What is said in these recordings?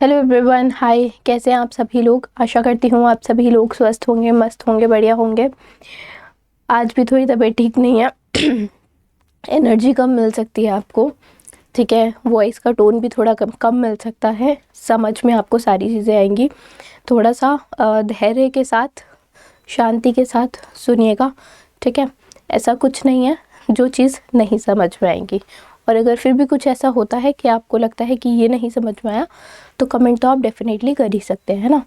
Hello everyone, हाय। कैसे हैं आप सभी लोग? आशा करती हूँ आप सभी लोग स्वस्थ होंगे, मस्त होंगे, बढ़िया होंगे। आज भी थोड़ी तबीयत ठीक नहीं है। एनर्जी कम मिल सकती है आपको, ठीक है। वॉइस का टोन भी थोड़ा कम मिल सकता है। समझ में आपको सारी चीज़ें आएंगी। थोड़ा सा धैर्य के साथ, शांति के साथ सुनिएगा, ठीक है। ऐसा कुछ नहीं है जो चीज़ नहीं समझ में आएंगी। और अगर फिर भी कुछ ऐसा होता है कि आपको लगता है कि ये नहीं समझ में आया, तो कमेंट तो आप डेफिनेटली कर ही सकते हैं ना।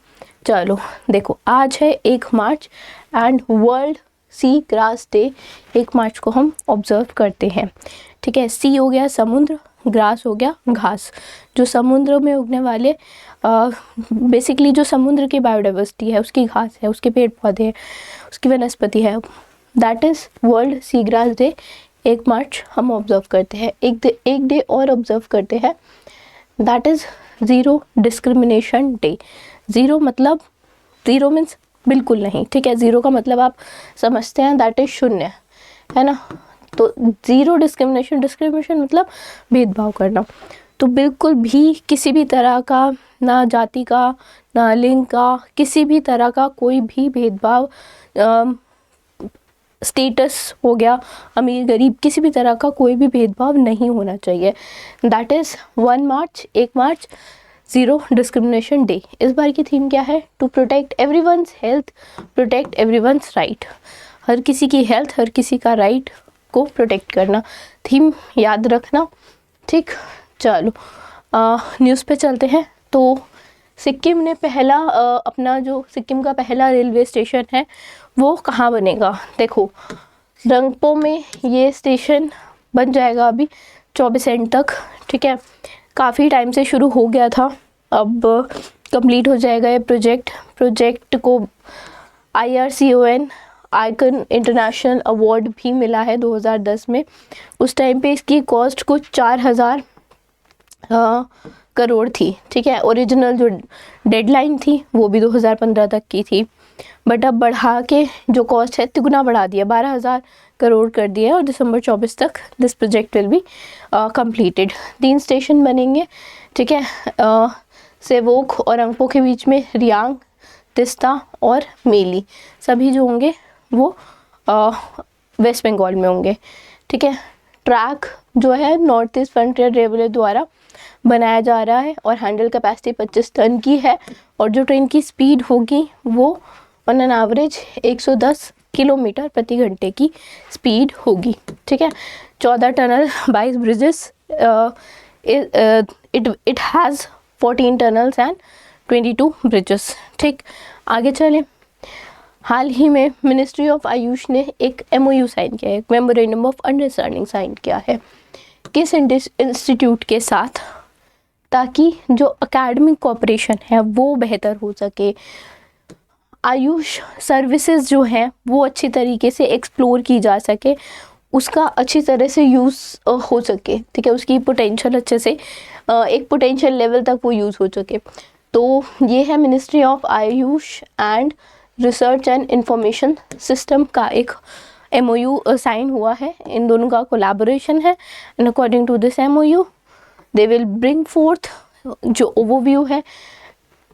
चलो देखो, आज है 1 March and world seagrass day. 1 March को हम ऑब्जर्व करते हैं, ठीक है। सी हो गया समुद्र, ग्रास हो गया घास। जो समुद्र में उगने वाले बेसिकली जो समुद्र की बायोडाइवर्सिटी है, उसकी घास है, उसके पेड़ पौधे हैं, उसकी वनस्पति है, that is world seagrass day. 1 मार्च हम ऑब्जर्व करते हैं। एक डे और ऑब्जर्व करते हैं, that is zero discrimination day. Zero मतलब, ज़ीरो मीन्स बिल्कुल नहीं, ठीक है। ज़ीरो का मतलब आप समझते हैं, दैट इज़ शून्य, है ना। तो ज़ीरो डिस्क्रिमिनेशन, डिस्क्रिमिनेशन मतलब भेदभाव करना। तो बिल्कुल भी किसी भी तरह का, ना जाति का, ना लिंग का, किसी भी तरह का कोई भी भेदभाव, स्टेटस हो गया, अमीर गरीब, किसी भी तरह का कोई भी भेदभाव नहीं होना चाहिए। That is 1 March, 1 March, zero discrimination day. इस बार की थीम क्या है? To protect everyone's health, protect everyone's right. हर किसी की हेल्थ, हर किसी का राइट को प्रोटेक्ट करना, थीम याद रखना, ठीक। चलो न्यूज़ पे चलते हैं। तो सिक्किम ने पहला अपना जो सिक्किम का पहला रेलवे स्टेशन है वो कहाँ बनेगा? देखो, रंगपो में ये स्टेशन बन जाएगा अभी 24 एंड तक, ठीक है। काफ़ी टाइम से शुरू हो गया था, अब कंप्लीट हो जाएगा ये प्रोजेक्ट को IRCON आइकन इंटरनेशनल अवार्ड भी मिला है 2010 में। उस टाइम पे इसकी कॉस्ट कुछ 4000 करोड़ थी, ठीक है। ओरिजिनल जो डेडलाइन थी वो भी 2015 तक की थी, बट अब बढ़ा के जो कॉस्ट है तिगुना बढ़ा दिया, 12000 करोड़ कर दिया, और दिसंबर 24 तक this project will be completed. 3 station बनेंगे, ठीक है। सेवोक और रंगपो के बीच में रियांग, तिस्ता और मेली, सभी जो होंगे वो वेस्ट बंगाल में होंगे, ठीक है। ट्रैक जो है नॉर्थ ईस्ट फ्रंटियर रेलवे द्वारा बनाया जा रहा है और हैंडल कैपेसिटी 25 टन की है। और जो ट्रेन की स्पीड होगी वो ऑन एन एवरेज 110 किलोमीटर प्रति घंटे की स्पीड होगी, ठीक है। 14 tunnel, 22 bridges, it has 14 tunnels and 22 bridges, ठीक। आगे चलें। हाल ही में मिनिस्ट्री ऑफ आयुष ने एक MOU साइन किया है, एक मेमोरेंडम ऑफ अंडरस्टैंडिंग साइन किया है। किस इंस्टीट्यूट के साथ? ताकि जो एकेडमिक कोऑपरेशन है वो बेहतर हो सके, आयुष सर्विसेज जो हैं वो अच्छी तरीके से एक्सप्लोर की जा सके, उसका अच्छी तरह से यूज़ हो सके, ठीक है। उसकी पोटेंशियल अच्छे से एक पोटेंशियल लेवल तक वो यूज़ हो सके। तो ये है ministry of Ayush and research and information system का एक MOU साइन हुआ है। इन दोनों का कोलैबोरेशन है, and according to this MOU they will bring forth जो ओवरव्यू है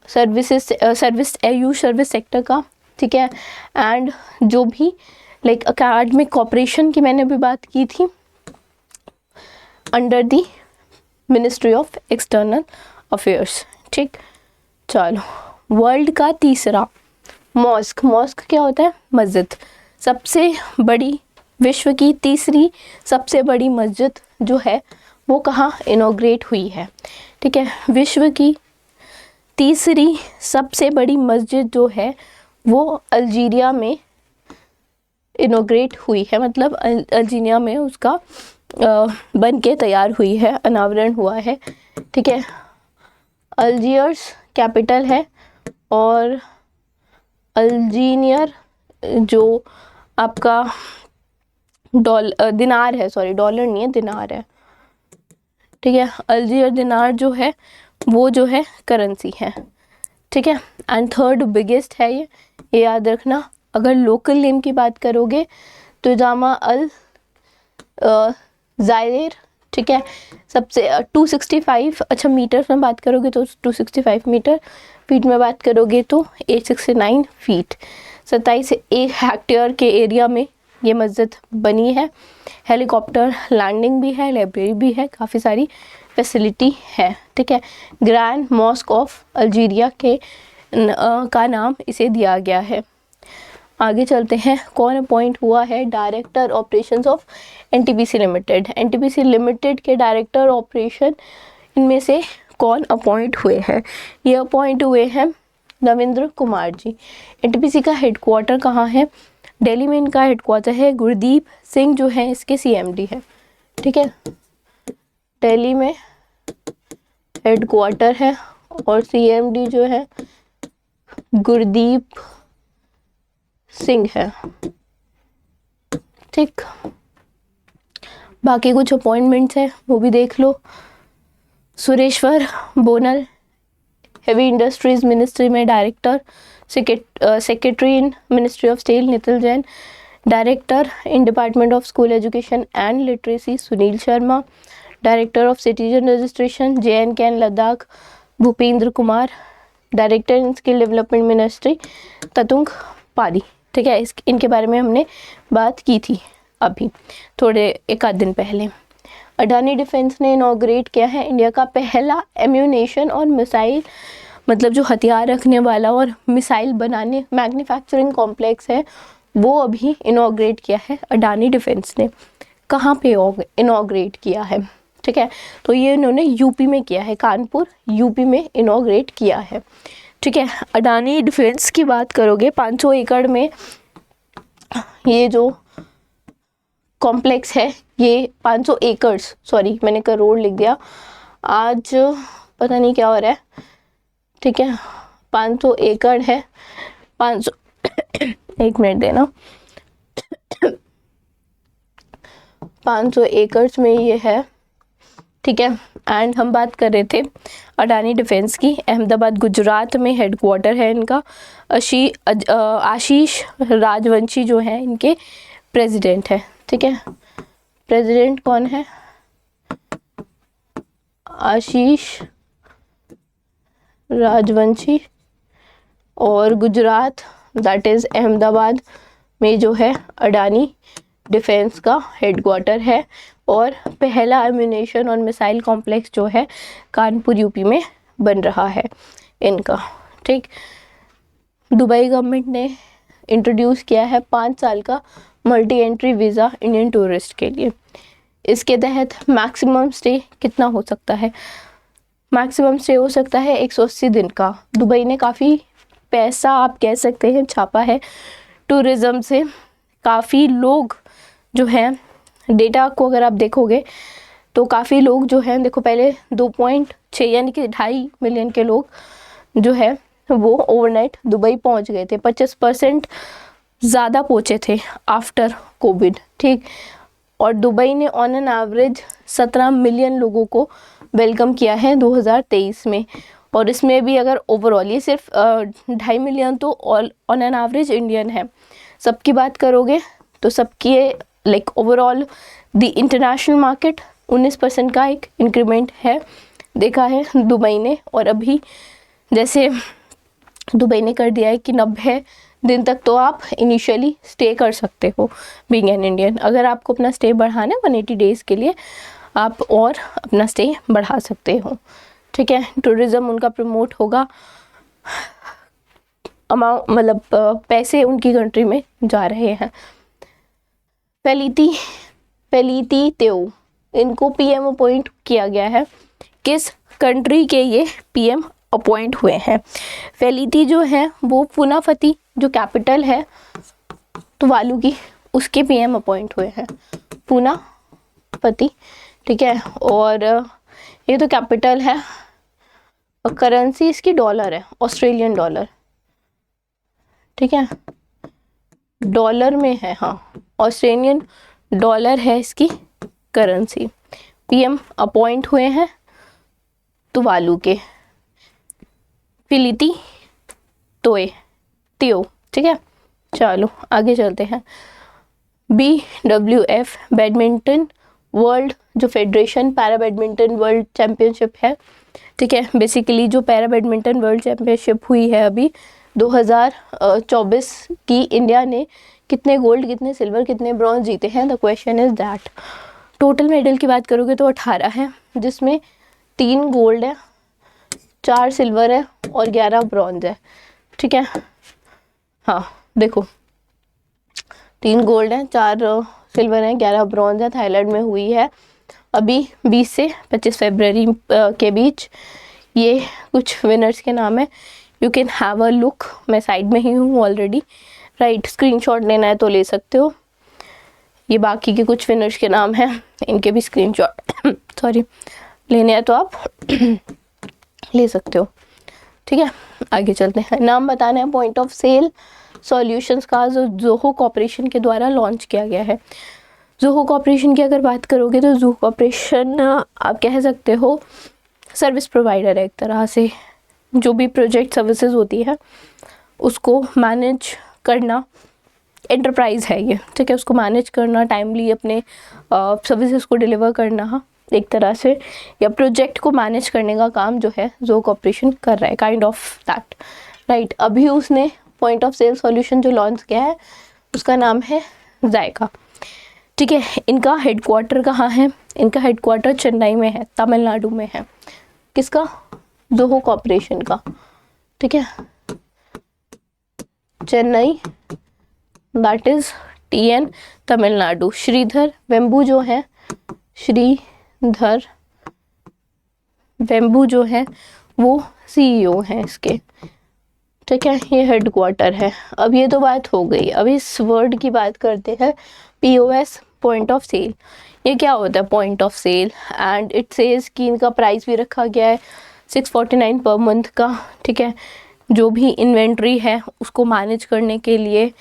सर्विस आयुष सर्विस सेक्टर का, ठीक है। एंड जो भी लाइक अकादमिक कॉपरेशन की मैंने भी बात की थी, under the ministry of external affairs, ठीक। चलो, वर्ल्ड का तीसरा मॉस्क क्या होता है? मस्जिद। सबसे बड़ी, विश्व की तीसरी सबसे बड़ी मस्जिद जो है वो कहाँ इनॉग्रेट हुई है, ठीक है। विश्व की तीसरी सबसे बड़ी मस्जिद जो है वो अल्जीरिया में इनॉग्रेट हुई है, मतलब अल्जीरिया में उसका बन के तैयार हुई है, अनावरण हुआ है, ठीक है। अल्जीयर्स कैपिटल है, और अल्जीनियर जो आपका दिनार है, सॉरी डॉलर नहीं है, दिनार है, ठीक है। अल्जीरिया दिनार जो है वो जो है करेंसी है, ठीक है। एंड थर्ड बिगेस्ट है ये याद रखना। अगर लोकल नेम की बात करोगे तो जामा अल जायर, ठीक है। सबसे 265, अच्छा मीटर में बात करोगे तो 265 मीटर, फीट में बात करोगे तो 869 फीट। 27 हेक्टेयर के एरिया में ये मस्जिद बनी है। हेलीकॉप्टर लैंडिंग भी है, लाइब्रेरी भी है, काफ़ी सारी फैसिलिटी है। ठीक है। ग्रैंड मॉस्क ऑफ अल्जीरिया के का नाम इसे दिया गया है। आगे चलते हैं, कौन अपॉइंट हुआ है director operations of NTPC limited. NTPC limited के डायरेक्टर ऑपरेशन इनमें से कौन अपॉइंट हुए हैं? ये अपॉइंट हुए हैं रविंद्र कुमार जी। एनटीपीसी का हेडक्वार्टर कहाँ है? दिल्ली में इनका हेडक्वार्टर है। गुरदीप सिंह जो है इसके सीएमडी है। ठीक है, दिल्ली में हेडक्वार्टर है और सीएमडी जो है गुरदीप सिंह है। ठीक, बाकी कुछ अपॉइंटमेंट्स है वो भी देख लो। Sureshwar Bonal heavy industries ministry में director. Secretary in ministry of steel Nitin Jain. Director in department of school education and literacy Sunil Sharma. Director of citizen registration JNK and Ladakh Bhupendra Kumar. Director in skill development ministry Tatung Pari. ठीक है, इनके बारे में हमने बात की थी अभी थोड़े एक आध दिन पहले। अडानी डिफेंस ने इनॉग्रेट किया है इंडिया का पहला एम्यूनेशन और मिसाइल, मतलब जो हथियार रखने वाला और मिसाइल बनाने मैन्युफैक्चरिंग कॉम्प्लेक्स है वो अभी इनॉग्रेट किया है अडानी डिफेंस ने। कहाँ पे इनॉग्रेट किया है? ठीक है, तो ये इन्होंने यूपी में किया है, कानपुर यूपी में इनॉग्रेट किया है। ठीक है, अडानी डिफेंस की बात करोगे 500 एकड़ में ये जो कॉम्प्लेक्स है, ये 500 एकड़्स, सॉरी मैंने करोड़ लिख दिया, आज पता नहीं क्या हो रहा है। ठीक है, 500 एकड़ है, 500 एक मिनट देना, 500 एकड़्स में ये है। ठीक है, एंड हम बात कर रहे थे अडानी डिफेंस की। अहमदाबाद गुजरात में हेडक्वार्टर है इनका। आशीष राजवंशी जो है इनके प्रेसिडेंट है। ठीक है, प्रेसिडेंट कौन है? आशीष राजवंशी। और गुजरात दैट इज़ अहमदाबाद में जो है अडानी डिफेंस का हेडक्वार्टर है। और पहला एम्यूनेशन और मिसाइल कॉम्प्लेक्स जो है कानपुर यूपी में बन रहा है इनका। ठीक, दुबई गवर्नमेंट ने इंट्रोड्यूस किया है 5 साल का multi entry visa Indian tourist के लिए। इसके तहत मैक्सिमम स्टे कितना हो सकता है? मैक्सिमम स्टे हो सकता है 180 दिन का। दुबई ने काफ़ी पैसा आप कह सकते हैं छापा है टूरिज़्म से। काफ़ी लोग जो हैं, डेटा को अगर आप देखोगे तो काफ़ी लोग जो हैं, देखो पहले 2.6 यानी कि 2.5 मिलियन के लोग जो है वो ओवरनाइट दुबई पहुंच गए थे। 25% ज़्यादा पहुंचे थे आफ्टर कोविड। ठीक, और दुबई ने ऑन एन एवरेज 17 मिलियन लोगों को वेलकम किया है 2023 में। और इसमें भी अगर ओवरऑल, ये सिर्फ 2.5 मिलियन तो ऑन एन एवरेज इंडियन है। सबकी बात करोगे तो सबकी like overall the international market 19% का एक इंक्रीमेंट है देखा है दुबई ने। और अभी जैसे दुबई ने कर दिया है कि 90 दिन तक तो आप इनिशियली स्टे कर सकते हो बीइंग एन इंडियन। अगर आपको अपना स्टे बढ़ाना है 180 डेज़ के लिए, आप और अपना स्टे बढ़ा सकते हो। ठीक है, टूरिज़्म उनका प्रमोट होगा, अमाउंट मतलब पैसे उनकी कंट्री में जा रहे हैं। फेलिती तेऊ, इनको पीएम अपॉइंट किया गया है। किस कंट्री के ये पीएम अपॉइंट हुए हैं? फेलिती जो है वो पुनाफती जो कैपिटल है तुवालू की, उसके पीएम अपॉइंट हुए हैं, पुनाफती। ठीक है, और ये तो कैपिटल है। और करेंसी इसकी डॉलर है, ऑस्ट्रेलियन डॉलर। ठीक है, डॉलर में है, हाँ ऑस्ट्रेलियन डॉलर है इसकी करेंसी। पीएम अपॉइंट हुए हैं तुवालू के फिलिती तेओ। ठीक है, चलो आगे चलते हैं। BWF बैडमिंटन वर्ल्ड जो federation para badminton world championship है, ठीक है, बेसिकली जो पैरा बैडमिंटन वर्ल्ड चैम्पियनशिप हुई है अभी 2024 की, इंडिया ने कितने गोल्ड, कितने सिल्वर, कितने ब्रॉन्ज जीते हैं, the question is that. Total medal की बात करोगे तो 18 है, जिसमें 3 गोल्ड है, 4 सिल्वर है और 11 ब्रॉन्ज है, ठीक है। हाँ देखो, 3 गोल्ड है, 4 सिल्वर है, 11 ब्रॉन्ज है, थाईलैंड में हुई है अभी 20 से 25 फरवरी के बीच। ये कुछ विनर्स के नाम है, you can have a look, मैं साइड में ही हूँ ऑलरेडी, राइट, स्क्रीनशॉट लेना है तो ले सकते हो। ये बाकी के कुछ विनर्स के नाम हैं, इनके भी स्क्रीनशॉट सॉरी लेने हैं तो आप ले सकते हो, ठीक है। आगे चलते हैं, नाम बताना है पॉइंट ऑफ सेल सॉल्यूशंस का, जो जोहो कॉर्पोरेशन के द्वारा लॉन्च किया गया है। जोहो कॉर्पोरेशन की अगर बात करोगे तो जोहो कॉर्पोरेशन आप कह सकते हो सर्विस प्रोवाइडर है एक तरह से, जो भी प्रोजेक्ट सर्विसेज होती है उसको मैनेज करना, एंटरप्राइज है ये, ठीक है, उसको मैनेज करना, टाइमली अपने सर्विसेज को डिलीवर करना एक तरह से, या प्रोजेक्ट को मैनेज करने का काम जो है जोहो कॉर्पोरेशन कर रहा है, काइंड ऑफ दैट, राइट। अभी उसने पॉइंट ऑफ सेल सॉल्यूशन जो लॉन्च किया है उसका नाम है जायका, ठीक है। इनका हेडक्वार्टर कहाँ है? इनका हेडक्वार्टर चेन्नई में है, तमिलनाडु में है। किसका? जोहो कॉर्पोरेशन का, ठीक है, Chennai, that is TN, Tamil Nadu. Sridhar Vembu जो है, श्रीधर वेम्बू जो है वो CEO हैं इसके, ठीक है, ये हेडक्वार्टर है। अब ये तो बात हो गई, अब इस वर्ड की बात करते हैं, POS, पॉइंट ऑफ सेल। ये क्या होता है point of sale? And it says कि इनका प्राइस भी रखा गया है 649 पर मंथ का, ठीक है। जो भी इन्वेंट्री है उसको मैनेज करने के लिए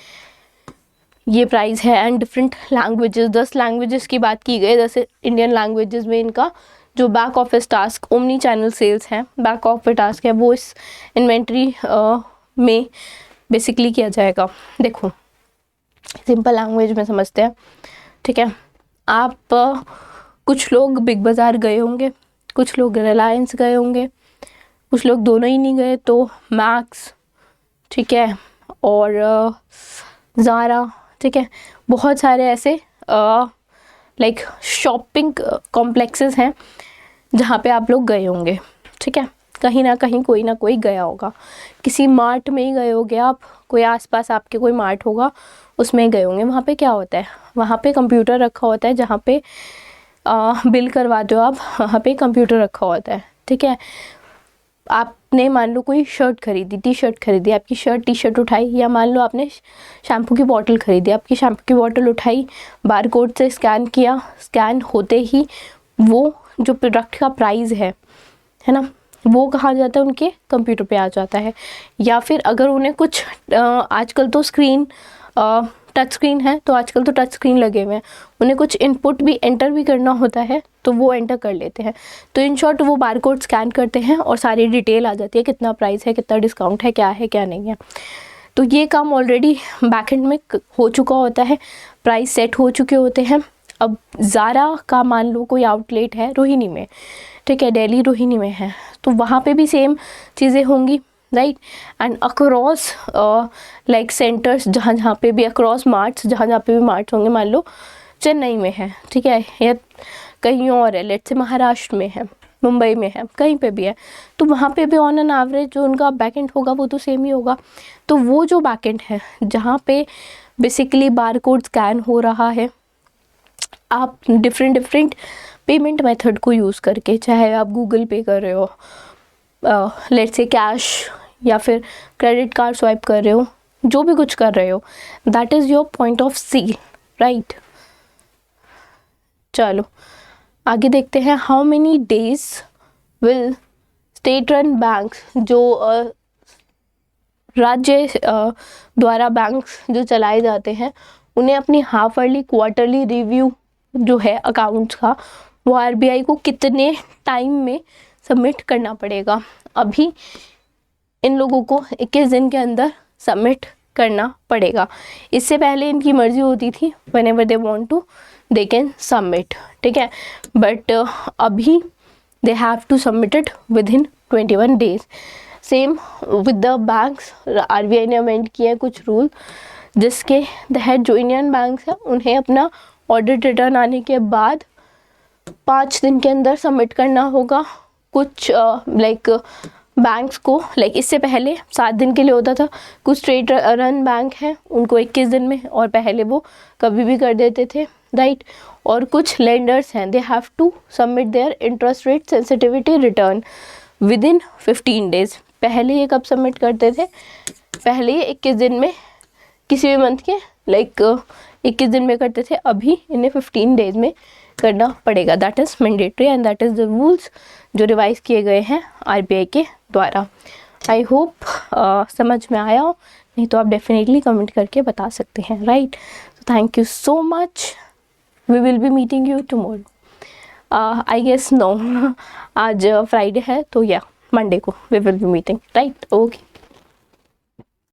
ये प्राइस है। एंड डिफरेंट लैंग्वेजेस, 10 लैंग्वेजेस की बात की गई, जैसे इंडियन लैंग्वेजेस में इनका जो back office task, omni channel sales हैं, बैक ऑफिस टास्क है, वो इस इन्वेंट्री में बेसिकली किया जाएगा। देखो सिंपल लैंग्वेज में समझते हैं, ठीक है। आप कुछ लोग बिग बाज़ार गए होंगे, कुछ लोग रिलायंस गए होंगे, कुछ लोग दोनों ही नहीं गए तो मैक्स, ठीक है, और ज़ारा, ठीक है, बहुत सारे ऐसे लाइक शॉपिंग कॉम्प्लेक्सेस हैं जहाँ पे आप लोग गए होंगे, ठीक है। कहीं ना कहीं कोई ना कोई गया होगा, किसी मार्ट में ही गए होंगे आप, कोई आसपास आपके कोई मार्ट होगा उसमें गए होंगे। वहाँ पे क्या होता है? वहाँ पे कंप्यूटर रखा होता है, जहाँ पे बिल करवाते हो आप, वहाँ पे कंप्यूटर रखा होता है, ठीक है। आपने मान लो कोई शर्ट खरीदी, T-शर्ट खरीदी, आपकी शर्ट T-शर्ट उठाई, या मान लो आपने शैम्पू की बॉटल खरीदी, आपकी शैम्पू की बॉटल उठाई, बारकोड से स्कैन किया, स्कैन होते ही वो जो प्रोडक्ट का प्राइस है ना, वो कहाँ जाता है? उनके कंप्यूटर पे आ जाता है। या फिर अगर उन्हें कुछ आजकल तो स्क्रीन टच स्क्रीन है, तो आजकल तो टच स्क्रीन लगे हुए हैं, उन्हें कुछ इनपुट भी एंटर भी करना होता है तो वो एंटर कर लेते हैं। तो इन शॉर्ट वो बारकोड स्कैन करते हैं और सारी डिटेल आ जाती है, कितना प्राइस है, कितना डिस्काउंट है, क्या नहीं है। तो ये काम ऑलरेडी बैकएंड में हो चुका होता है, प्राइस सेट हो चुके होते हैं। अब ज़ारा का मान लो कोई आउटलेट है रोहिणी में, ठीक है, दिल्ली रोहिणी में है, तो वहाँ पे भी सेम चीज़ें होंगी, right. And across like centres, जहाँ जहाँ पे भी अक्रॉस मार्ट्स, जहाँ जहाँ पे भी मार्ट्स होंगे, मान लो चेन्नई में है, ठीक है, या कहीं और है, लेट्स से महाराष्ट्र में है, मुंबई में है, कहीं पे भी है, तो वहाँ पे भी ऑन एन एवरेज जो उनका बैकएंड होगा वो तो सेम ही होगा। तो वो जो बैकएंड है जहाँ पे बेसिकली बारकोड स्कैन हो रहा है, आप डिफरेंट पेमेंट मेथड को यूज़ करके, चाहे आप गूगल पे कर रहे हो, लेट्स से कैश, या फिर क्रेडिट कार्ड स्वाइप कर रहे हो, जो भी कुछ कर रहे हो, that is your point of sale, right. चलो आगे देखते हैं, how many days will state run bank, जो राज्य द्वारा बैंक जो चलाए जाते हैं, उन्हें अपनी हाफ ईयरली, क्वार्टरली रिव्यू जो है अकाउंट्स का, वो RBI को कितने टाइम में सबमिट करना पड़ेगा। अभी इन लोगों को 21 दिन के अंदर सबमिट करना पड़ेगा। इससे पहले इनकी मर्जी होती थी, whenever they want to they can submit, ठीक है, बट अभी they have to submit it within 21 days। Same with the banks, RBI ने अमेंड किए हैं कुछ रूल जिसके तहत जो इंडियन बैंक्स हैं उन्हें अपना ऑडिट रिटर्न आने के बाद 5 दिन के अंदर सबमिट करना होगा। कुछ लाइक बैंक्स को, लाइक इससे पहले 7 दिन के लिए होता था, कुछ स्ट्रेट रन बैंक हैं उनको 21 दिन में, और पहले वो कभी भी कर देते थे, राइट। और कुछ लेंडर्स हैं, they have to submit their interest rate sensitivity return within 15 days. पहले ये कब सबमिट करते थे, पहले ये 21 दिन में किसी भी मंथ के लाइक 21 दिन में करते थे, अभी इन्हें 15 डेज में करना पड़ेगा। That is mandatory and that is the rules जो रिवाइज किए गए हैं RBI के द्वारा। आई होप समझ में आया हो, नहीं तो आप डेफिनेटली कमेंट करके बता सकते हैं, right. So thank you so much, we will be meeting you tomorrow. I guess no आज फ्राइडे है तो या मंडे को we will be meeting, right. Okay.